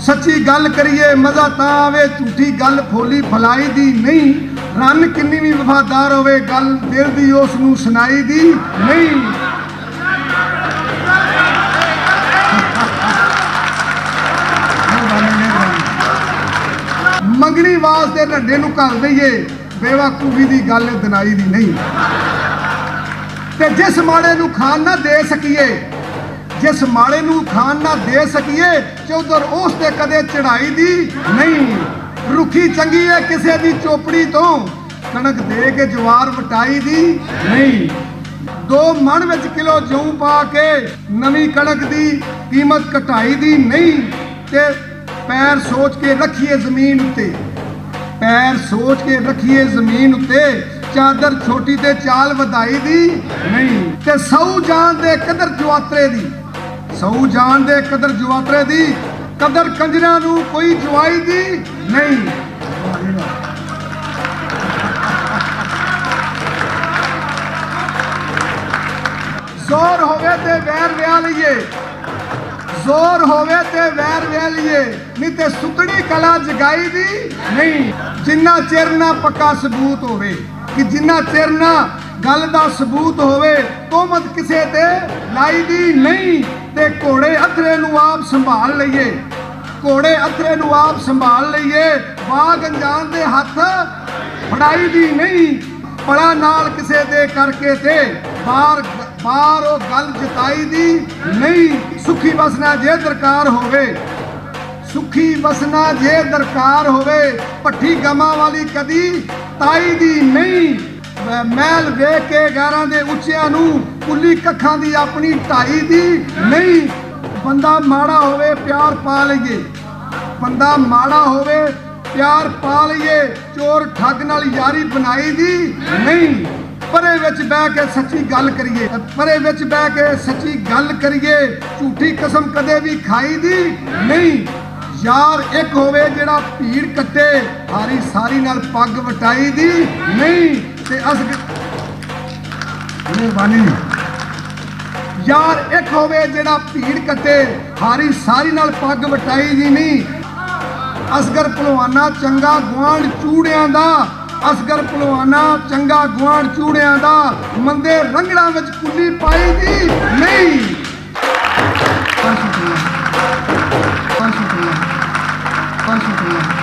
सच्ची गल करिए मज़ा तां आवे, झूठी गल फोली फलाई दी नहीं। रन किन्नी भी वफादार होवे, गल दिल दी उस नूं सुनाई दी नहीं। मंगनी वास्ते नड्डे नूं घर दईए, बेवकूफी दी गल दिनाई दी नहीं। ते जिस माड़े नूं खान ना दे सकीए, जिस माड़े नूं खान ना दे सकीए, चौधर उस ते कदे चढ़ाई दी नहीं। रुखी चंगी है किसे दी चोपड़ी तो, कणक दे के जवार वटाई दी नहीं। 2 मन विच किलो जूं पा के नवीं कणक दी कीमत घटाई दी नहीं। ते पैर सोच के रखिए जमीन उत्ते, पैर सोच के रखिए जमीन उत्ते, चादर छोटी ते चाल वधाई दी नहीं। ते सऊ जान दे कदर जवातरे दी, सऊ जान दे कदर जवातरे दी, कदर कंजरा नूं कोई जवाई दी नहीं। जोर होवे ते वैर विआह लईए, जोर होवे ते वैर विआह लईए, नहीं ते सुतड़ी कला जगाई दी नहीं। जिन्ना चिर ना पक्का सबूत होवे, कि जिन्ना चिर ना गल दा सबूत होवे, तोहमत किसे ते लाई दी नहीं। ते घोड़े अथरे नूं आप संभाल लईए, घोड़े अथरे नूं आप संभाल लईए, बाग अंजान दे हथ फड़ाई दी नहीं। पड़ा नाल किसे दे करके ते बार बार ओ गल जताई दी नहीं। सुखी बसना जे दरकार होवे, सुखी बसना जे दरकार होवे, भट्ठी गमा वाली कदी ताई दी नहीं। महल वेख के गैरां दे उच्चियां नूं, कुली कखां दी अपनी ढाई दी नहीं। बंदा माड़ा होवे प्यार पा लईए, बंदा माड़ा होवे प्यार पा लईए, चोर ठग नाल यारी बनाई दी नहीं। परे विच बह के सच्ची गल करिए, परे विच बह के सच्ची गल करिए, झूठी कसम कदे भी खाई दी नहीं। यार एक होवे जेड़ा भीड़ कट्टे, हारी सारी नाल पग वटाई दी नहीं। ते मेहरबानी, यार एक होवे जेड़ा भीड़ कट्टे, हारी सारी नाल पग वटाई दी नहीं। असगर भलवाना चंगा गुआंढ चूड़ियां दा, असगर भलवाना चंगा गुआंढ चूड़ियां दा, मंदे रंगड़ां विच कुल्ली पाई दी नहीं। शुक्रिया, शुक्रिया, शुक्रिया।